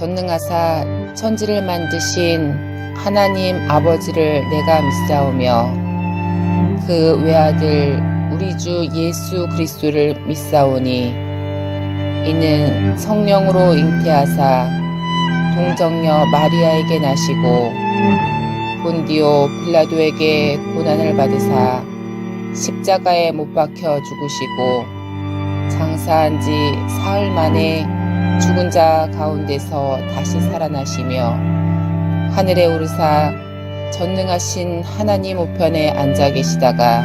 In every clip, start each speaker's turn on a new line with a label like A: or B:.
A: 전능하사 천지를 만드신 하나님 아버지를 내가 믿사오며 그 외아들 우리 주 예수 그리스도를 믿사오니 이는 성령으로 잉태하사 동정녀 마리아에게 나시고 본디오 빌라도에게 고난을 받으사 십자가에 못 박혀 죽으시고 장사한 지 사흘 만에 죽은 자 가운데서 다시 살아나시며 하늘에 오르사 전능하신 하나님 우편에 앉아 계시다가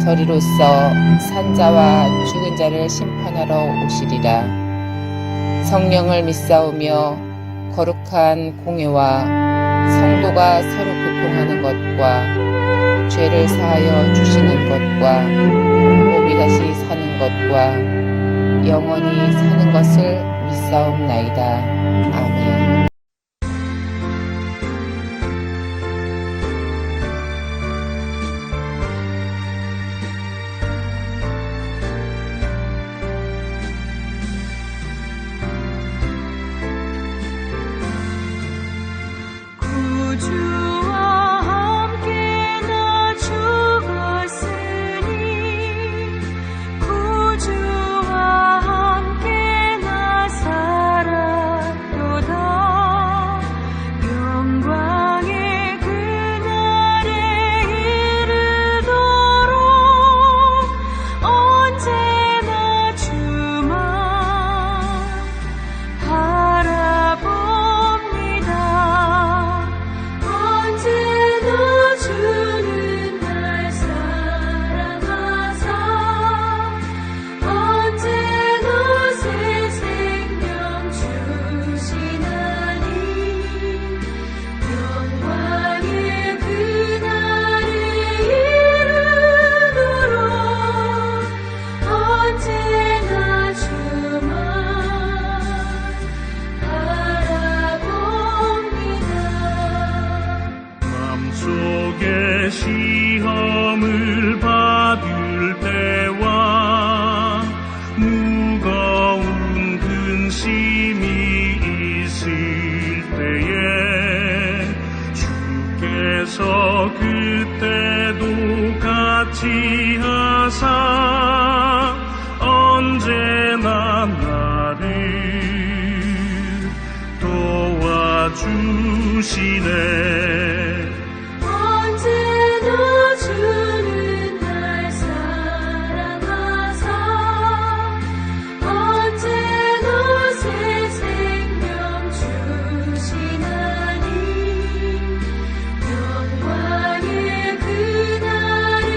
A: 저리로서 산자와 죽은 자를 심판하러 오시리라. 성령을 믿사오며 거룩한 공회와 성도가 서로 교통하는 것과 죄를 사하여 주시는 것과 몸이 다시 사는 것과 영원히 사는 것을 믿사옵나이다. 아멘.
B: 주와 함께 나 죽었으니 구주와 함께 나 살았도다. 영광의 그날에 이르도록 언제나 주만 바라봅니다. 주는 날 사랑하사 언제나 새 생명 주시나니 영광의 그날에 이르도록 언제나 주만 바라봅니다.
C: 맘속에 시험을 받을 때와 무거운 근심이 있을 때에 주께서 그때도 같이 하사 언제나 나를 도와주시네.
B: 언제나 주는 날 사랑하사 언제나 새 생명 주시나니 영광의 그날에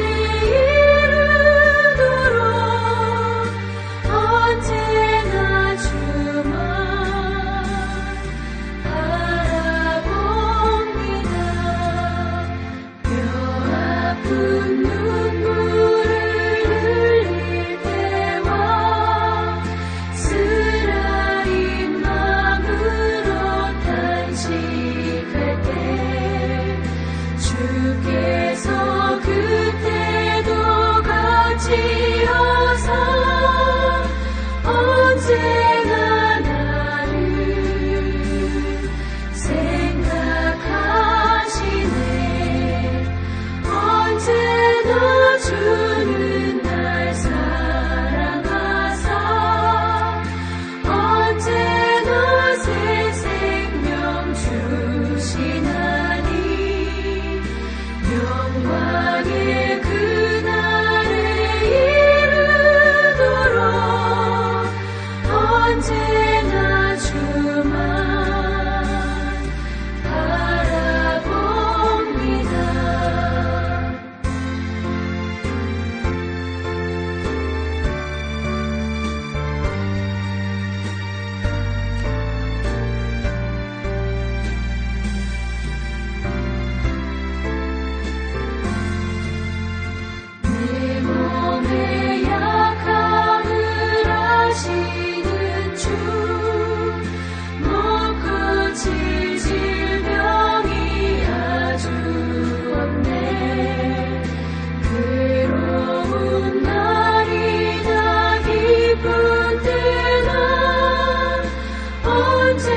B: 이르도록 언제나 주만 바라봅니다. 뼈아픈 눈물을 흘릴 때와 쓰라린 마음으로 탄식할 때 주께서 그때도 같이 하사 언제나 나를 생각하시네. 언제나 주는 날 사랑하사 언제나 새 생명 주시나니 영광의 그날에 이르도록 언제나 주만 바라봅니다. 내 몸의 약함을 아시는 주 먹고 칠 질병이 아주 없네. 괴로운 날이다 기쁜 때나 언제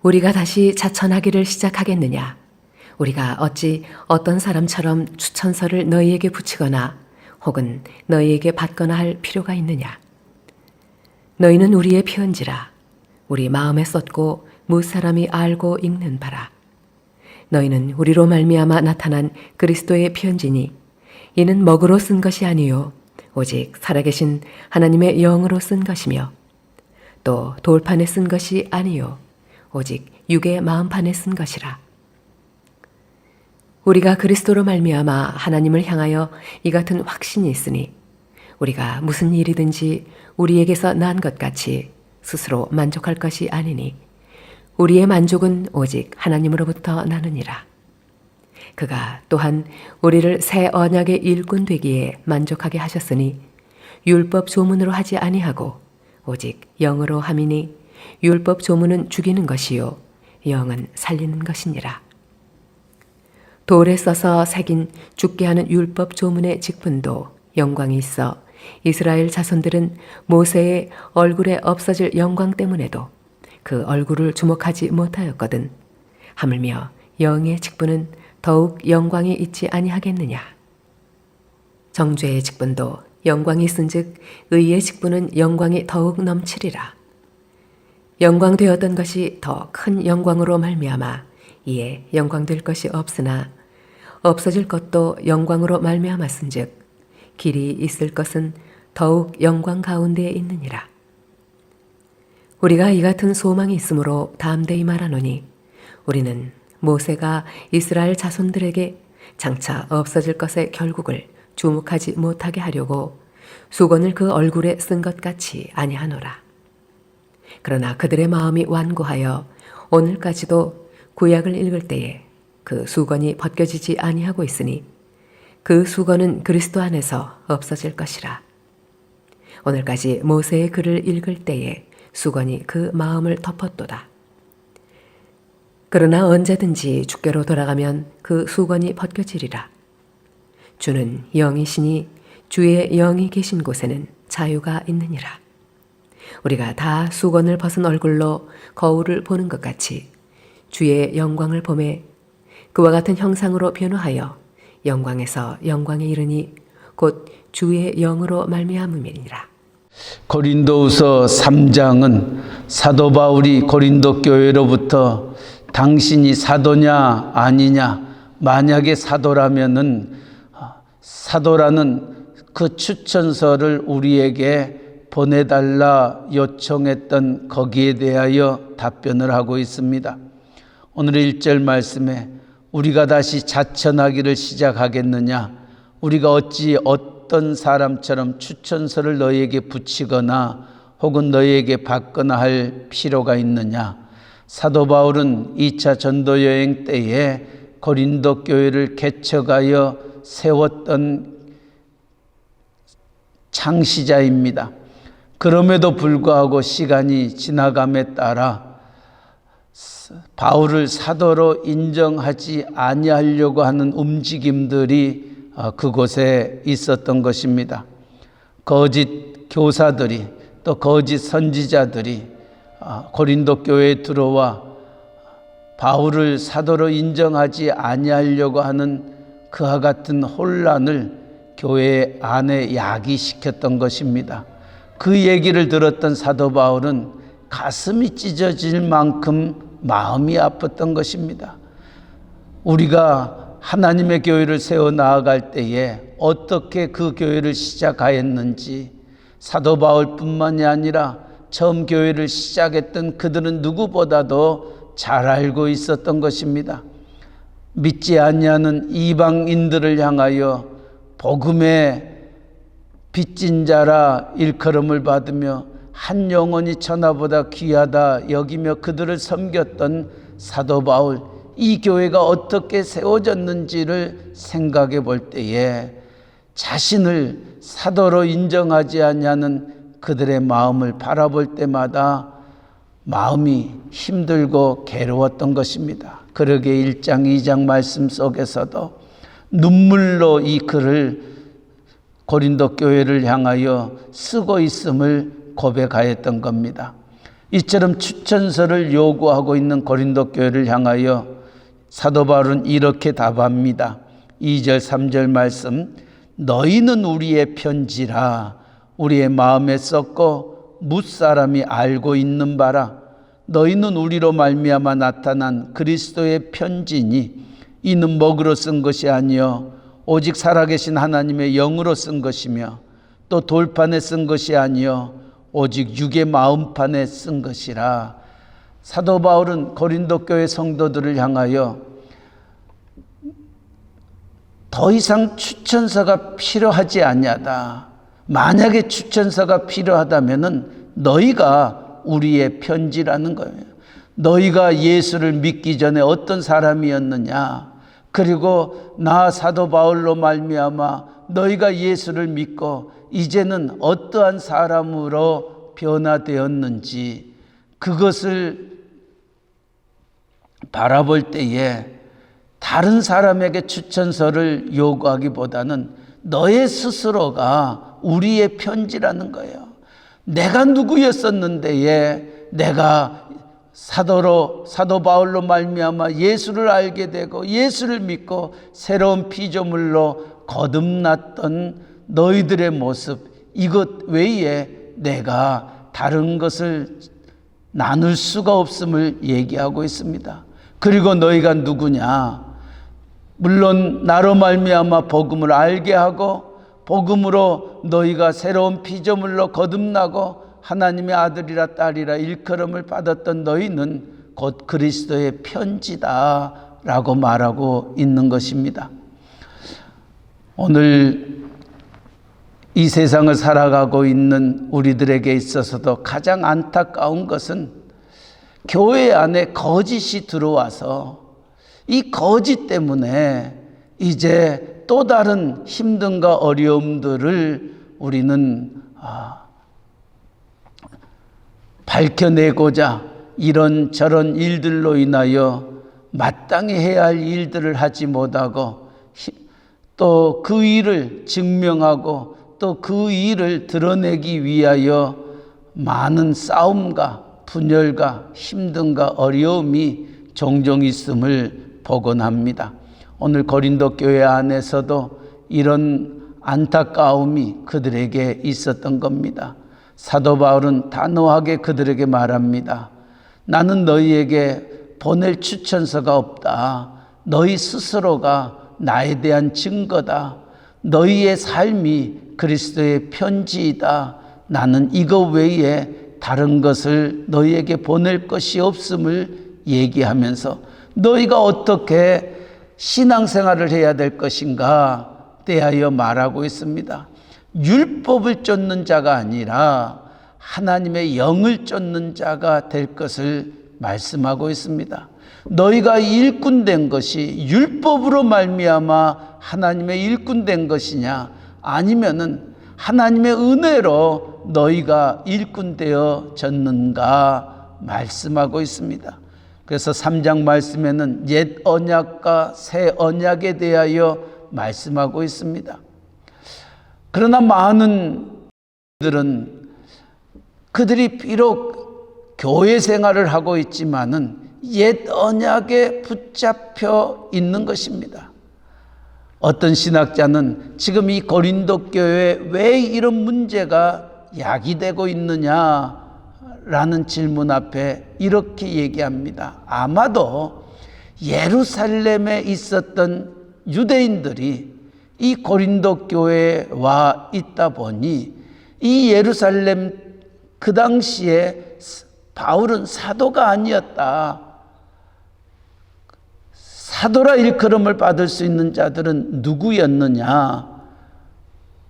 D: 우리가 다시 자천하기를 시작하겠느냐? 우리가 어찌 어떤 사람처럼 추천서를 너희에게 붙이거나 혹은 너희에게 받거나 할 필요가 있느냐? 너희는 우리의 편지라 우리 마음에 썼고 무사람이 알고 읽는 바라. 너희는 우리로 말미암아 나타난 그리스도의 편지니 이는 먹으로 쓴 것이 아니요 오직 살아계신 하나님의 영으로 쓴 것이며 또 돌판에 쓴 것이 아니요 오직 육의 마음판에 쓴 것이라. 우리가 그리스도로 말미암아 하나님을 향하여 이 같은 확신이 있으니 우리가 무슨 일이든지 우리에게서 난 것 같이 스스로 만족할 것이 아니니 우리의 만족은 오직 하나님으로부터 나느니라. 그가 또한 우리를 새 언약의 일꾼 되기에 만족하게 하셨으니 율법 조문으로 하지 아니하고 오직 영으로 함이니 율법 조문은 죽이는 것이요 영은 살리는 것이니라. 돌에 써서 새긴 죽게 하는 율법 조문의 직분도 영광이 있어 이스라엘 자손들은 모세의 얼굴에 없어질 영광 때문에도 그 얼굴을 주목하지 못하였거든. 하물며 영의 직분은 더욱 영광이 있지 아니하겠느냐. 정죄의 직분도 영광이 있은즉 의의 직분은 영광이 더욱 넘치리라. 영광되었던 것이 더 큰 영광으로 말미암아 이에 영광될 것이 없으나 없어질 것도 영광으로 말미암았은즉 길이 있을 것은 더욱 영광 가운데에 있느니라. 우리가 이 같은 소망이 있으므로 담대히 말하노니 우리는 모세가 이스라엘 자손들에게 장차 없어질 것의 결국을 주목하지 못하게 하려고 수건을 그 얼굴에 쓴 것 같이 아니하노라. 그러나 그들의 마음이 완고하여 오늘까지도 구약을 읽을 때에 그 수건이 벗겨지지 아니하고 있으니 그 수건은 그리스도 안에서 없어질 것이라. 오늘까지 모세의 글을 읽을 때에 수건이 그 마음을 덮었도다. 그러나 언제든지 주께로 돌아가면 그 수건이 벗겨지리라. 주는 영이시니 주의 영이 계신 곳에는 자유가 있느니라. 우리가 다 수건을 벗은 얼굴로 거울을 보는 것 같이 주의 영광을 보매 그와 같은 형상으로 변화하여 영광에서 영광에 이르니 곧 주의 영으로 말미암음이니라.
E: 고린도후서 3장은 사도 바울이 고린도 교회로부터 당신이 사도냐 아니냐, 만약에 사도라면은 사도라는 그 추천서를 우리에게 보내달라 요청했던 거기에 대하여 답변을 하고 있습니다. 오늘의 1절 말씀에 우리가 다시 자천하기를 시작하겠느냐, 우리가 어찌 어떤 사람처럼 추천서를 너희에게 붙이거나 혹은 너희에게 받거나 할 필요가 있느냐. 사도 바울은 2차 전도 여행 때에 고린도 교회를 개척하여 세웠던 창시자입니다. 그럼에도 불구하고 시간이 지나감에 따라 바울을 사도로 인정하지 아니하려고 하는 움직임들이 그곳에 있었던 것입니다. 거짓 교사들이 또 거짓 선지자들이 고린도 교회에 들어와 바울을 사도로 인정하지 아니하려고 하는 그와 같은 혼란을 교회 안에 야기시켰던 것입니다. 그 얘기를 들었던 사도 바울은 가슴이 찢어질 만큼 마음이 아팠던 것입니다. 우리가 하나님의 교회를 세워 나아갈 때에 어떻게 그 교회를 시작하였는지 사도 바울뿐만이 아니라 처음 교회를 시작했던 그들은 누구보다도 잘 알고 있었던 것입니다. 믿지 아니하는 이방인들을 향하여 복음의 빚진 자라 일컬음을 받으며 한 영혼이 천하보다 귀하다 여기며 그들을 섬겼던 사도 바울, 이 교회가 어떻게 세워졌는지를 생각해 볼 때에 자신을 사도로 인정하지 아니하는 그들의 마음을 바라볼 때마다 마음이 힘들고 괴로웠던 것입니다. 그러게 1장 2장 말씀 속에서도 눈물로 이 글을 고린도 교회를 향하여 쓰고 있음을 고백하였던 겁니다. 이처럼 추천서를 요구하고 있는 고린도 교회를 향하여 사도 바울은 이렇게 답합니다. 2절 3절 말씀, 너희는 우리의 편지라 우리의 마음에 썼고 뭇사람이 알고 있는 바라. 너희는 우리로 말미암아 나타난 그리스도의 편지니 이는 먹으로 쓴 것이 아니요 오직 살아계신 하나님의 영으로 쓴 것이며 또 돌판에 쓴 것이 아니요 오직 육의 마음판에 쓴 것이라. 사도 바울은 고린도 교회 성도들을 향하여 더 이상 추천서가 필요하지 아니하다. 만약에 추천서가 필요하다면은 너희가 우리의 편지라는 거예요. 너희가 예수를 믿기 전에 어떤 사람이었느냐, 그리고 나 사도 바울로 말미암아 너희가 예수를 믿고 이제는 어떠한 사람으로 변화되었는지 그것을 바라볼 때에 다른 사람에게 추천서를 요구하기보다는 너의 스스로가 우리의 편지라는 거예요. 내가 누구였었는데에 내가 사도 바울로 말미암아 예수를 알게 되고 예수를 믿고 새로운 피조물로 거듭났던 너희들의 모습, 이것 외에 내가 다른 것을 나눌 수가 없음을 얘기하고 있습니다. 그리고 너희가 누구냐? 물론 나로 말미암아 복음을 알게 하고 복음으로 너희가 새로운 피조물로 거듭나고 하나님의 아들이라 딸이라 일컬음을 받았던 너희는 곧 그리스도의 편지다라고 말하고 있는 것입니다. 오늘 이 세상을 살아가고 있는 우리들에게 있어서도 가장 안타까운 것은 교회 안에 거짓이 들어와서 이 거짓 때문에 이제 또 다른 힘듦과 어려움들을 우리는 밝혀내고자 이런저런 일들로 인하여 마땅히 해야 할 일들을 하지 못하고 또 그 일을 증명하고 또 그 일을 드러내기 위하여 많은 싸움과 분열과 힘듦과 어려움이 종종 있음을 보곤 합니다. 오늘 고린도 교회 안에서도 이런 안타까움이 그들에게 있었던 겁니다. 사도 바울은 단호하게 그들에게 말합니다. 나는 너희에게 보낼 추천서가 없다. 너희 스스로가 나에 대한 증거다. 너희의 삶이 그리스도의 편지이다. 나는 이거 외에 다른 것을 너희에게 보낼 것이 없음을 얘기하면서 너희가 어떻게 신앙생활을 해야 될 것인가 대하여 말하고 있습니다. 율법을 쫓는 자가 아니라 하나님의 영을 쫓는 자가 될 것을 말씀하고 있습니다. 너희가 일꾼된 것이 율법으로 말미암아 하나님의 일꾼된 것이냐, 아니면은 하나님의 은혜로 너희가 일꾼되어졌는가 말씀하고 있습니다. 그래서 3장 말씀에는 옛 언약과 새 언약에 대하여 말씀하고 있습니다. 그러나 많은 분들은 그들이 비록 교회 생활을 하고 있지만은 옛 언약에 붙잡혀 있는 것입니다. 어떤 신학자는 지금 이 고린도 교회에 왜 이런 문제가 야기되고 있느냐라는 질문 앞에 이렇게 얘기합니다. 아마도 예루살렘에 있었던 유대인들이 이 고린도 교회에 와 있다 보니 이 예루살렘 그 당시에 바울은 사도가 아니었다. 사도라 일컬음을 받을 수 있는 자들은 누구였느냐?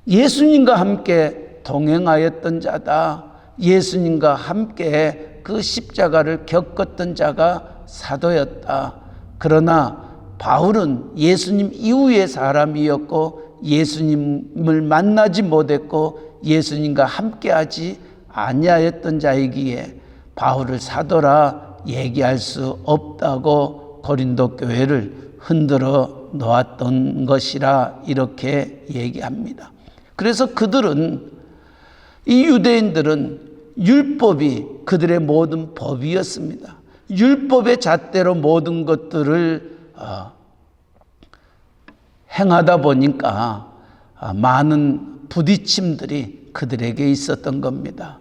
E: 예수님과 함께 동행하였던 자다. 예수님과 함께 그 십자가를 겪었던 자가 사도였다. 그러나 바울은 예수님 이후의 사람이었고 예수님을 만나지 못했고 예수님과 함께하지 아니하였던 자이기에 바울을 사도라 얘기할 수 없다고 고린도 교회를 흔들어 놓았던 것이라 이렇게 얘기합니다. 그래서 그들은, 이 유대인들은 율법이 그들의 모든 법이었습니다. 율법의 잣대로 모든 것들을 행하다 보니까 많은 부딪힘들이 그들에게 있었던 겁니다.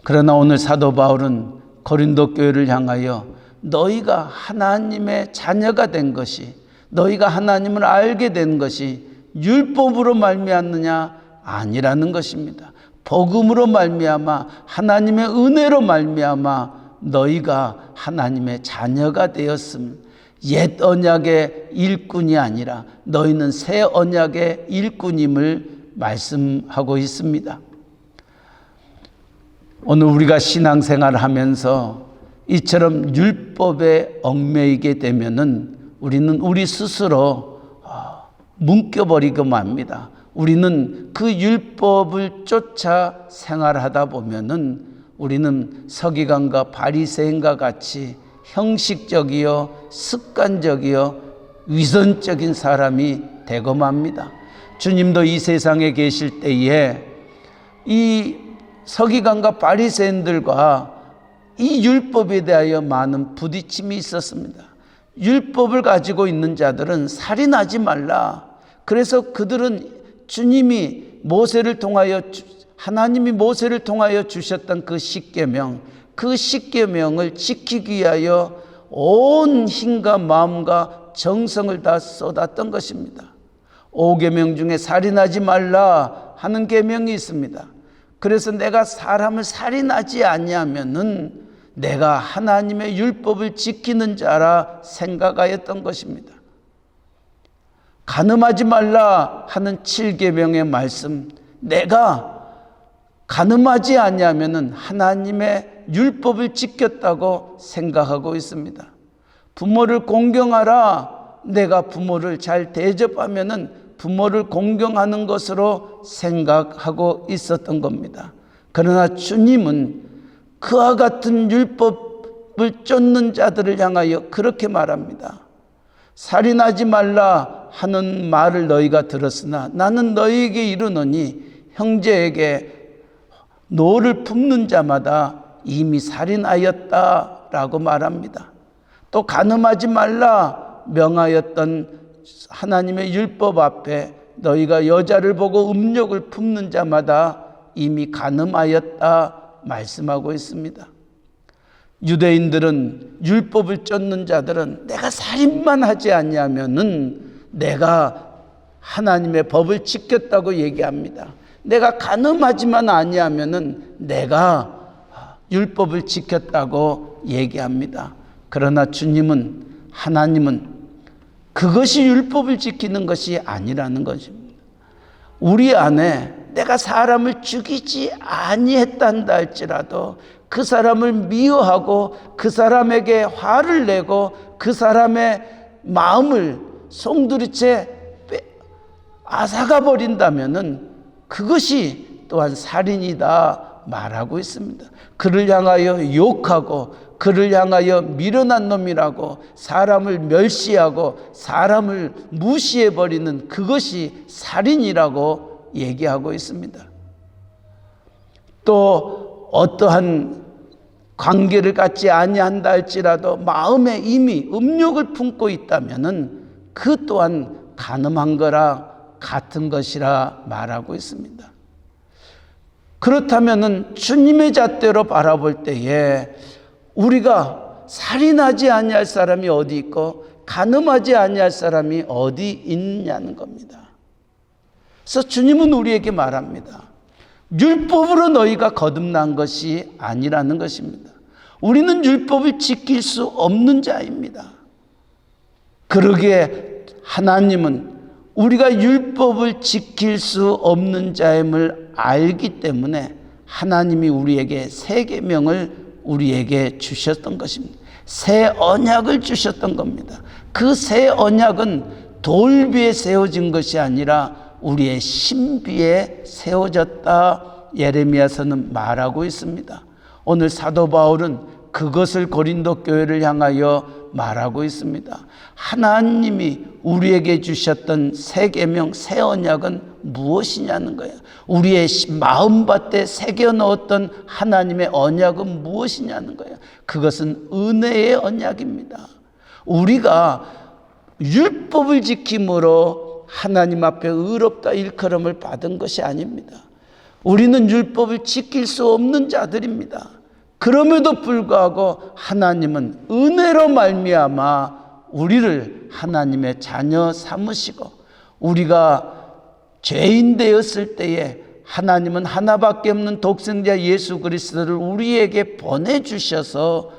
E: 그러나 오늘 사도 바울은 고린도 교회를 향하여 너희가 하나님의 자녀가 된 것이, 너희가 하나님을 알게 된 것이 율법으로 말미암느냐? 아니라는 것입니다. 복음으로 말미암아, 하나님의 은혜로 말미암아 너희가 하나님의 자녀가 되었음. 옛 언약의 일꾼이 아니라 너희는 새 언약의 일꾼임을 말씀하고 있습니다. 오늘 우리가 신앙생활을 하면서 이처럼 율법에 얽매이게 되면은 우리는 우리 스스로 뭉겨버리고 맙니다. 우리는 그 율법을 쫓아 생활하다 보면은 우리는 서기관과 바리새인과 같이 형식적이요, 습관적이요, 위선적인 사람이 되고 맙니다. 주님도 이 세상에 계실 때에 이 서기관과 바리새인들과 이 율법에 대하여 많은 부딪힘이 있었습니다. 율법을 가지고 있는 자들은 살인하지 말라. 그래서 그들은 주님이 모세를 통하여, 하나님이 모세를 통하여 주셨던 그 십계명, 그 십계명을 지키기 위하여 온 힘과 마음과 정성을 다 쏟았던 것입니다. 5계명 중에 살인하지 말라 하는 계명이 있습니다. 그래서 내가 사람을 살인하지 아니하면은 내가 하나님의 율법을 지키는 자라 생각하였던 것입니다. 간음하지 말라 하는 7계명의 말씀, 내가 간음하지 아니하면은 하나님의 율법을 지켰다고 생각하고 있습니다. 부모를 공경하라, 내가 부모를 잘 대접하면은 부모를 공경하는 것으로 생각하고 있었던 겁니다. 그러나 주님은 그와 같은 율법을 쫓는 자들을 향하여 그렇게 말합니다. 살인하지 말라 하는 말을 너희가 들었으나 나는 너희에게 이르노니 형제에게 노를 품는 자마다 이미 살인하였다라고 말합니다. 또 간음하지 말라 명하였던 하나님의 율법 앞에 너희가 여자를 보고 음욕을 품는 자마다 이미 간음하였다 말씀하고 있습니다. 유대인들은, 율법을 쫓는 자들은 내가 살인만 하지 않냐면은 내가 하나님의 법을 지켰다고 얘기합니다. 내가 간음하지만 아니하면은 내가 율법을 지켰다고 얘기합니다. 그러나 주님은, 하나님은 그것이 율법을 지키는 것이 아니라는 것입니다. 우리 안에 내가 사람을 죽이지 아니했단다 할지라도 그 사람을 미워하고 그 사람에게 화를 내고 그 사람의 마음을 송두리째 앗아가 버린다면은 그것이 또한 살인이다 말하고 있습니다. 그를 향하여 욕하고 그를 향하여 미련한 놈이라고 사람을 멸시하고 사람을 무시해버리는 그것이 살인이라고 얘기하고 있습니다. 또 어떠한 관계를 갖지 아니한다 할지라도 마음에 이미 음욕을 품고 있다면은 그 또한 간음한 거라 같은 것이라 말하고 있습니다. 그렇다면은 주님의 잣대로 바라볼 때에 우리가 살인하지 아니할 사람이 어디 있고 간음하지 아니할 사람이 어디 있냐는 겁니다. 그래서 주님은 우리에게 말합니다. 율법으로 너희가 거듭난 것이 아니라는 것입니다. 우리는 율법을 지킬 수 없는 자입니다. 그러기에 하나님은 우리가 율법을 지킬 수 없는 자임을 알기 때문에 하나님이 우리에게 새 계명을 우리에게 주셨던 것입니다. 새 언약을 주셨던 겁니다. 그 새 언약은 돌 위에 세워진 것이 아니라 우리의 신비에 세워졌다 예레미야서는 말하고 있습니다. 오늘 사도 바울은 그것을 고린도 교회를 향하여 말하고 있습니다. 하나님이 우리에게 주셨던 새 계명, 새 언약은 무엇이냐는 거예요. 우리의 마음밭에 새겨 넣었던 하나님의 언약은 무엇이냐는 거예요. 그것은 은혜의 언약입니다. 우리가 율법을 지킴으로 하나님 앞에 의롭다 일컬음을 받은 것이 아닙니다. 우리는 율법을 지킬 수 없는 자들입니다. 그럼에도 불구하고 하나님은 은혜로 말미암아 우리를 하나님의 자녀 삼으시고, 우리가 죄인 되었을 때에 하나님은 하나밖에 없는 독생자 예수 그리스도를 우리에게 보내주셔서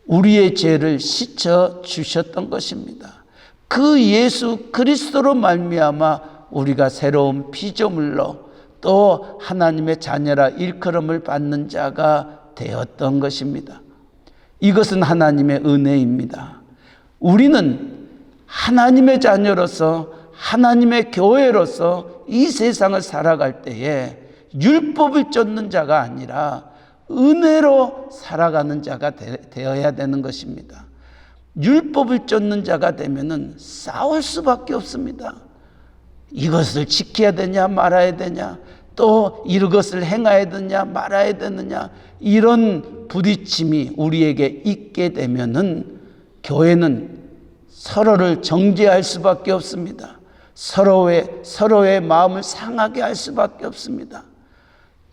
E: 우리의 죄를 씻어 주셨던 것입니다. 그 예수 그리스도로 말미암아 우리가 새로운 피조물로 또 하나님의 자녀라 일컬음을 받는 자가 되었던 것입니다. 이것은 하나님의 은혜입니다. 우리는 하나님의 자녀로서, 하나님의 교회로서 이 세상을 살아갈 때에 율법을 쫓는 자가 아니라 은혜로 살아가는 자가 되어야 되는 것입니다. 율법을 쫓는 자가 되면은 싸울 수밖에 없습니다. 이것을 지켜야 되냐 말아야 되냐, 또 이것을 행해야 되냐 말아야 되느냐, 이런 부딪힘이 우리에게 있게 되면은 교회는 서로를 정죄할 수밖에 없습니다. 서로의 마음을 상하게 할 수밖에 없습니다.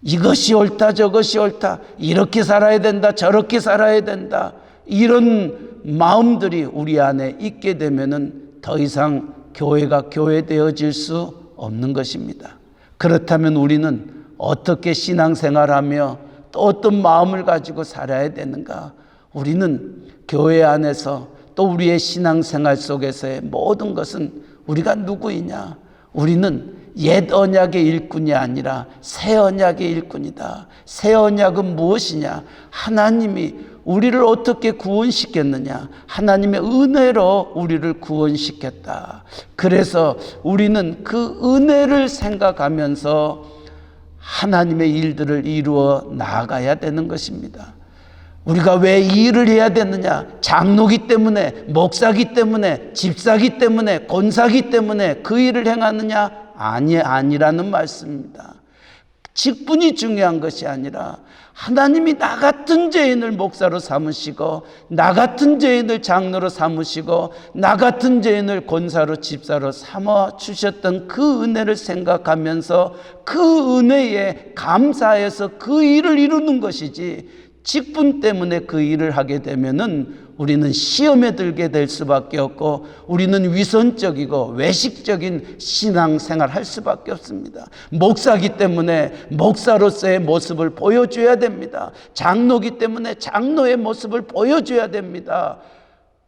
E: 이것이 옳다 저것이 옳다, 이렇게 살아야 된다 저렇게 살아야 된다, 이런 마음들이 우리 안에 있게 되면은 더 이상 교회가 교회되어질 수 없는 것입니다. 그렇다면 우리는 어떻게 신앙생활하며 또 어떤 마음을 가지고 살아야 되는가? 우리는 교회 안에서 또 우리의 신앙생활 속에서의 모든 것은 우리가 누구이냐? 우리는 옛 언약의 일꾼이 아니라 새 언약의 일꾼이다. 새 언약은 무엇이냐? 하나님이 우리를 어떻게 구원시켰느냐? 하나님의 은혜로 우리를 구원시켰다. 그래서 우리는 그 은혜를 생각하면서 하나님의 일들을 이루어 나아가야 되는 것입니다. 우리가 왜 이 일을 해야 되느냐? 장로기 때문에, 목사기 때문에, 집사기 때문에, 권사기 때문에 그 일을 행하느냐? 아니라는 말씀입니다. 직분이 중요한 것이 아니라 하나님이 나 같은 죄인을 목사로 삼으시고, 나 같은 죄인을 장로로 삼으시고, 나 같은 죄인을 권사로 집사로 삼아 주셨던 그 은혜를 생각하면서 그 은혜에 감사해서 그 일을 이루는 것이지, 직분 때문에 그 일을 하게 되면은 우리는 시험에 들게 될 수밖에 없고, 우리는 위선적이고 외식적인 신앙생활 할 수밖에 없습니다. 목사기 때문에 목사로서의 모습을 보여줘야 됩니다. 장로기 때문에 장로의 모습을 보여줘야 됩니다.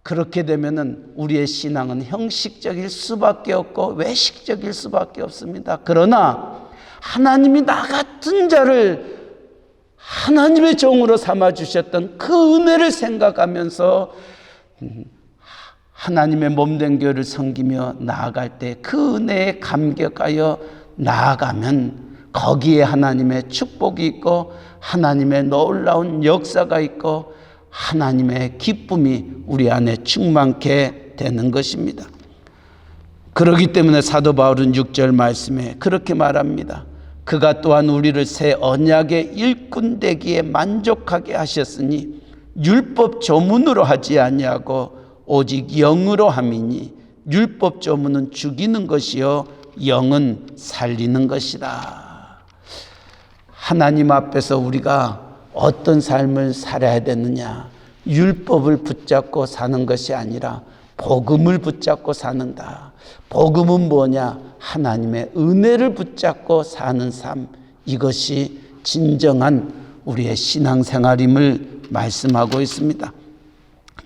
E: 그렇게 되면은 우리의 신앙은 형식적일 수밖에 없고 외식적일 수밖에 없습니다. 그러나 하나님이 나 같은 자를 하나님의 종으로 삼아주셨던 그 은혜를 생각하면서 하나님의 몸된 교회를 섬기며 나아갈 때 그 은혜에 감격하여 나아가면 거기에 하나님의 축복이 있고, 하나님의 놀라운 역사가 있고, 하나님의 기쁨이 우리 안에 충만케 되는 것입니다. 그렇기 때문에 사도 바울은 6절 말씀에 그렇게 말합니다. 그가 또한 우리를 새 언약의 일꾼 되기에 만족하게 하셨으니 율법 조문으로 하지 아니하고 오직 영으로 함이니, 율법 조문은 죽이는 것이요 영은 살리는 것이라. 하나님 앞에서 우리가 어떤 삶을 살아야 되느냐? 율법을 붙잡고 사는 것이 아니라 복음을 붙잡고 사는다. 복음은 뭐냐? 하나님의 은혜를 붙잡고 사는 삶, 이것이 진정한 우리의 신앙생활임을 말씀하고 있습니다.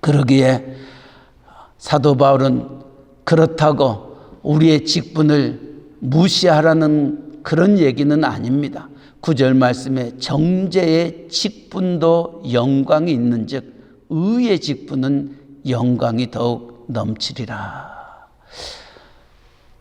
E: 그러기에 사도 바울은 그렇다고 우리의 직분을 무시하라는 그런 얘기는 아닙니다. 9절 말씀에 정죄의 직분도 영광이 있는즉 의의 직분은 영광이 더욱 넘치리라.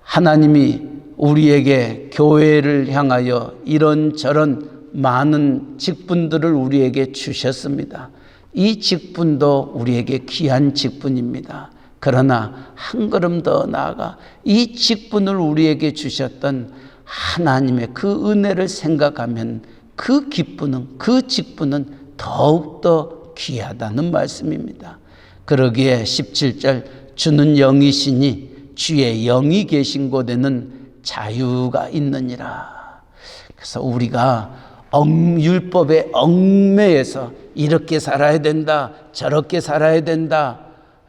E: 하나님이 우리에게 교회를 향하여 이런저런 많은 직분들을 우리에게 주셨습니다. 이 직분도 우리에게 귀한 직분입니다. 그러나 한 걸음 더 나아가 이 직분을 우리에게 주셨던 하나님의 그 은혜를 생각하면 그 기쁨은, 그 직분은 더욱더 귀하다는 말씀입니다. 그러기에 17절 주는 영이시니 주의 영이 계신 곳에는 자유가 있느니라. 그래서 우리가 율법의 얽매에서 이렇게 살아야 된다, 저렇게 살아야 된다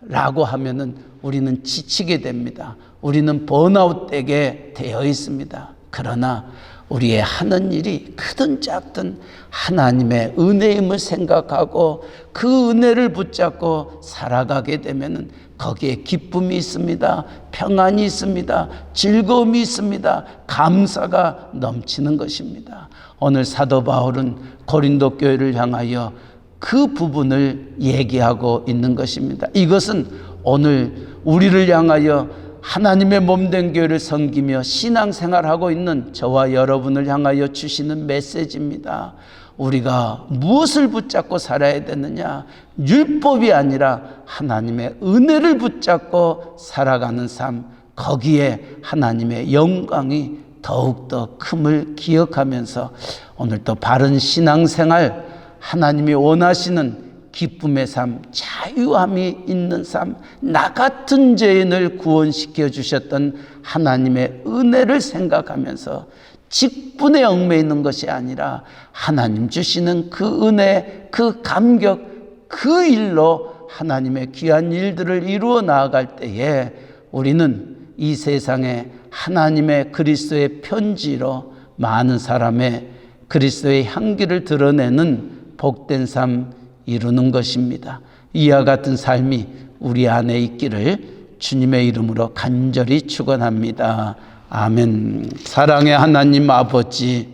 E: 라고 하면은 우리는 지치게 됩니다. 우리는 번아웃되게 되어 있습니다. 그러나 우리의 하는 일이 크든 작든 하나님의 은혜임을 생각하고 그 은혜를 붙잡고 살아가게 되면은 거기에 기쁨이 있습니다. 평안이 있습니다. 즐거움이 있습니다. 감사가 넘치는 것입니다. 오늘 사도 바울은 고린도 교회를 향하여 그 부분을 얘기하고 있는 것입니다. 이것은 오늘 우리를 향하여 하나님의 몸된 교회를 섬기며 신앙생활하고 있는 저와 여러분을 향하여 주시는 메시지입니다. 우리가 무엇을 붙잡고 살아야 되느냐? 율법이 아니라 하나님의 은혜를 붙잡고 살아가는 삶, 거기에 하나님의 영광이 더욱더 큼을 기억하면서 오늘도 바른 신앙생활, 하나님이 원하시는 기쁨의 삶, 자유함이 있는 삶, 나 같은 죄인을 구원시켜 주셨던 하나님의 은혜를 생각하면서 직분에 얽매이는 것이 아니라 하나님 주시는 그 은혜, 그 감격, 그 일로 하나님의 귀한 일들을 이루어 나아갈 때에 우리는 이 세상에 하나님의 그리스도의 편지로 많은 사람의 그리스도의 향기를 드러내는 복된 삶 이루는 것입니다. 이와 같은 삶이 우리 안에 있기를 주님의 이름으로 간절히 축원합니다. 아멘. 사랑의 하나님 아버지,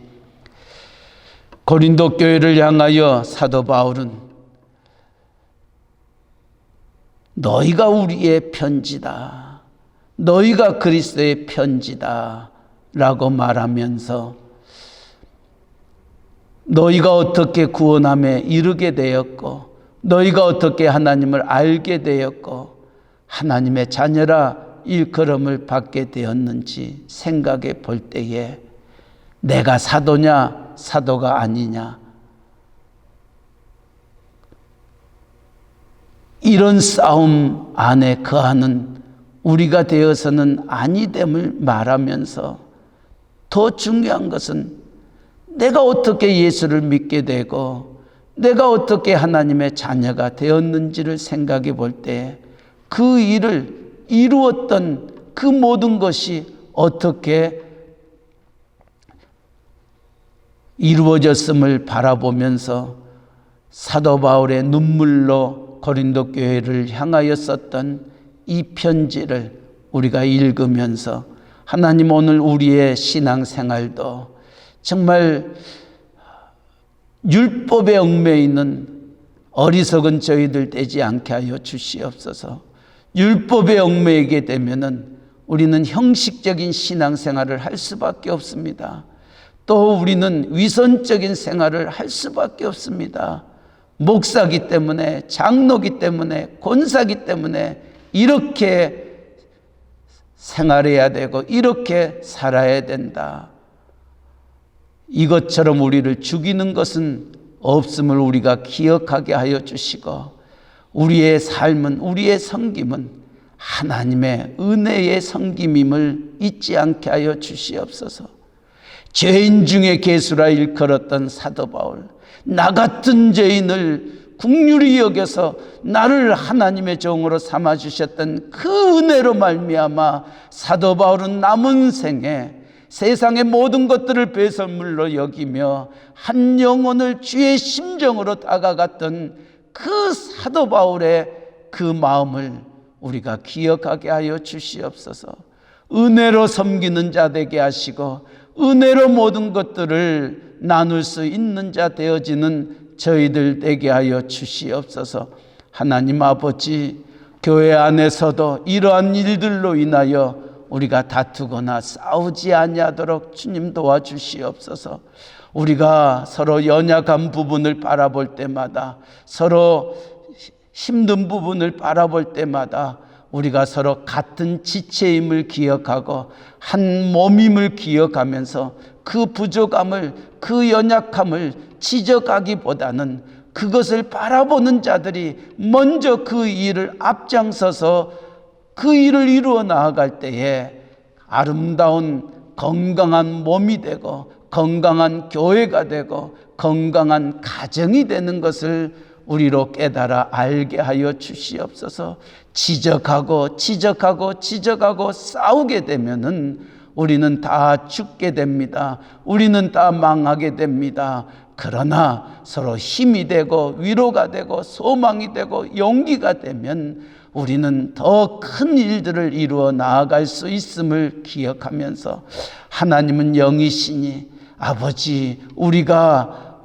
E: 고린도 교회를 향하여 사도 바울은 너희가 우리의 편지다, 너희가 그리스도의 편지다 라고 말하면서 너희가 어떻게 구원함에 이르게 되었고 너희가 어떻게 하나님을 알게 되었고 하나님의 자녀라 일컬음을 받게 되었는지 생각해 볼 때에 내가 사도냐 사도가 아니냐 이런 싸움 안에 거하는 우리가 되어서는 아니됨을 말하면서 더 중요한 것은 내가 어떻게 예수를 믿게 되고 내가 어떻게 하나님의 자녀가 되었는지를 생각해 볼 때 그 일을 이루었던 그 모든 것이 어떻게 이루어졌음을 바라보면서 사도 바울의 눈물로 고린도 교회를 향하여 썼던 이 편지를 우리가 읽으면서 하나님 오늘 우리의 신앙생활도 정말 율법에 얽매여 있는 어리석은 저희들 되지 않게 하여 주시옵소서. 율법에 얽매이게 되면은 우리는 형식적인 신앙생활을 할 수밖에 없습니다. 또 우리는 위선적인 생활을 할 수밖에 없습니다. 목사기 때문에, 장로기 때문에, 권사기 때문에 이렇게 생활해야 되고 이렇게 살아야 된다. 이것처럼 우리를 죽이는 것은 없음을 우리가 기억하게 하여 주시고 우리의 삶은, 우리의 섬김은 하나님의 은혜의 섬김임을 잊지 않게 하여 주시옵소서. 죄인 중에 괴수라 일컬었던 사도 바울, 나 같은 죄인을 긍휼히 여겨서 나를 하나님의 종으로 삼아주셨던 그 은혜로 말미암아 사도 바울은 남은 생에 세상의 모든 것들을 배설물로 여기며 한 영혼을 주의 심정으로 다가갔던 그 사도 바울의 그 마음을 우리가 기억하게 하여 주시옵소서. 은혜로 섬기는 자 되게 하시고 은혜로 모든 것들을 나눌 수 있는 자 되어지는 저희들 되게 하여 주시옵소서. 하나님 아버지, 교회 안에서도 이러한 일들로 인하여 우리가 다투거나 싸우지 아니하도록 주님 도와주시옵소서. 우리가 서로 연약한 부분을 바라볼 때마다, 서로 힘든 부분을 바라볼 때마다 우리가 서로 같은 지체임을 기억하고 한 몸임을 기억하면서 그 부족함을, 그 연약함을 지적하기보다는 그것을 바라보는 자들이 먼저 그 일을 앞장서서 그 일을 이루어 나아갈 때에 아름다운 건강한 몸이 되고 건강한 교회가 되고 건강한 가정이 되는 것을 우리로 깨달아 알게 하여 주시옵소서. 지적하고 싸우게 되면은 우리는 다 죽게 됩니다. 우리는 다 망하게 됩니다. 그러나 서로 힘이 되고 위로가 되고 소망이 되고 용기가 되면 우리는 더 큰 일들을 이루어 나아갈 수 있음을 기억하면서, 하나님은 영이시니 아버지, 우리가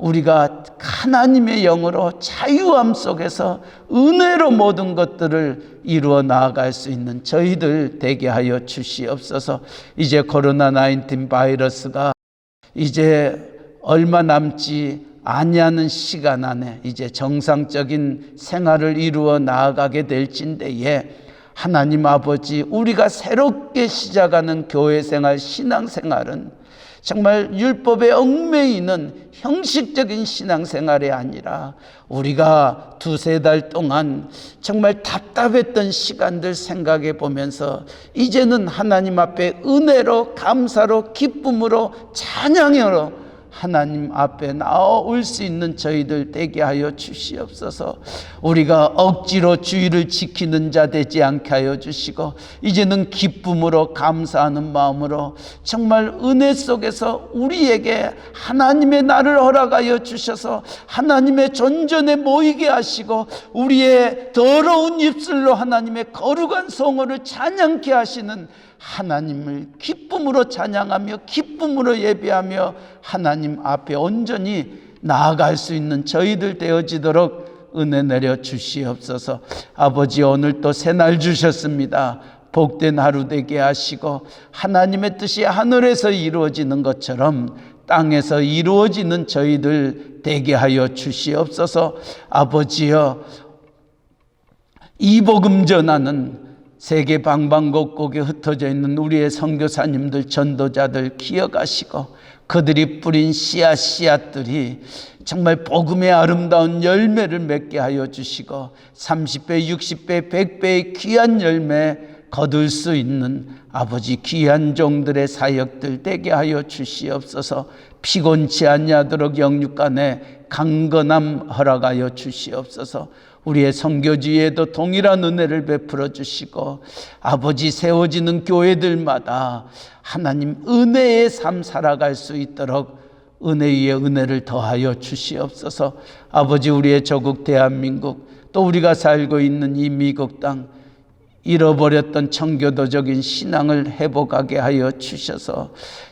E: 하나님의 영으로 자유함 속에서 은혜로 모든 것들을 이루어 나아갈 수 있는 저희들 되게 하여 주시옵소서. 이제 코로나19 바이러스가 이제 얼마 남지 아니하는 시간 안에 이제 정상적인 생활을 이루어 나아가게 될진데에 하나님 아버지, 우리가 새롭게 시작하는 교회 생활, 신앙 생활은 정말 율법에 얽매이는 형식적인 신앙생활이 아니라 우리가 2-3달 동안 정말 답답했던 시간들 생각해 보면서 이제는 하나님 앞에 은혜로, 감사로, 기쁨으로, 찬양으로 하나님 앞에 나올 수 있는 저희들 되게 하여 주시옵소서. 우리가 억지로 주의를 지키는 자 되지 않게 하여 주시고, 이제는 기쁨으로 감사하는 마음으로 정말 은혜 속에서 우리에게 하나님의 날을 허락하여 주셔서 하나님의 존전에 모이게 하시고 우리의 더러운 입술로 하나님의 거룩한 성호를 찬양케 하시는 하나님을 기쁨으로 찬양하며 기쁨으로 예배하며 하나님 앞에 온전히 나아갈 수 있는 저희들 되어지도록 은혜 내려 주시옵소서. 아버지, 오늘 또 새날 주셨습니다. 복된 하루 되게 하시고 하나님의 뜻이 하늘에서 이루어지는 것처럼 땅에서 이루어지는 저희들 되게 하여 주시옵소서. 아버지여, 이 복음 전하는 세계 방방곡곡에 흩어져 있는 우리의 선교사님들, 전도자들 기억하시고 그들이 뿌린 씨앗들이 정말 복음의 아름다운 열매를 맺게 하여 주시고 30배, 60배, 100배의 귀한 열매 거둘 수 있는 아버지 귀한 종들의 사역들 되게 하여 주시옵소서. 피곤치 아니하도록 영육간에 강건함 허락하여 주시옵소서. 우리의 선교지에도 동일한 은혜를 베풀어 주시고 아버지, 세워지는 교회들마다 하나님 은혜의 삶 살아갈 수 있도록 은혜 위에 은혜를 더하여 주시옵소서. 아버지, 우리의 조국 대한민국, 또 우리가 살고 있는 이 미국 땅, 잃어버렸던 청교도적인 신앙을 회복하게 하여 주셔서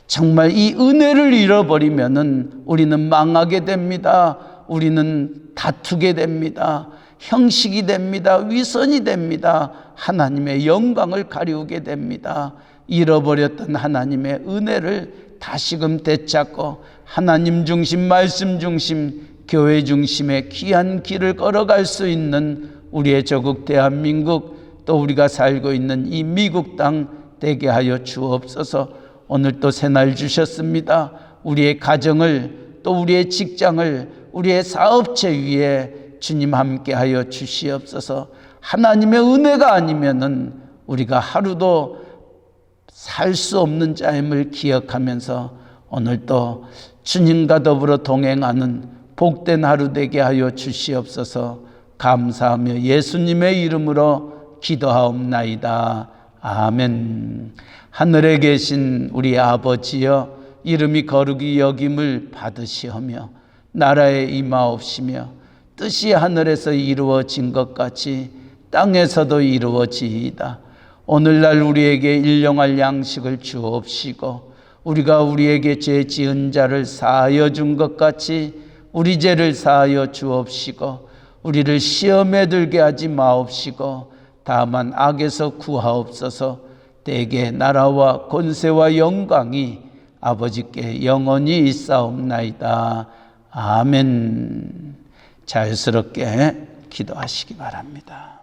E: 정말 이 은혜를 잃어버리면은 우리는 망하게 됩니다. 우리는 다투게 됩니다. 형식이 됩니다. 위선이 됩니다. 하나님의 영광을 가리우게 됩니다. 잃어버렸던 하나님의 은혜를 다시금 되찾고 하나님 중심, 말씀 중심, 교회 중심의 귀한 길을 걸어갈 수 있는 우리의 조국 대한민국, 또 우리가 살고 있는 이 미국 땅 되게 하여 주옵소서. 오늘 또 새날 주셨습니다. 우리의 가정을, 또 우리의 직장을, 우리의 사업체 위에 주님 함께 하여 주시옵소서. 하나님의 은혜가 아니면은 우리가 하루도 살 수 없는 자임을 기억하면서 오늘 또 주님과 더불어 동행하는 복된 하루 되게 하여 주시옵소서. 감사하며 예수님의 이름으로 기도하옵나이다. 아멘. 하늘에 계신 우리 아버지여, 이름이 거룩히 여김을 받으시오며 나라에 임하옵시며 뜻이 하늘에서 이루어진 것 같이 땅에서도 이루어지이다. 오늘날 우리에게 일용할 양식을 주옵시고 우리가 우리에게 죄 지은 자를 사하여 준 것 같이 우리 죄를 사하여 주옵시고 우리를 시험에 들게 하지 마옵시고 다만 악에서 구하옵소서. 대개 나라와 권세와 영광이 아버지께 영원히 있사옵나이다. 아멘. 자유스럽게 기도하시기 바랍니다.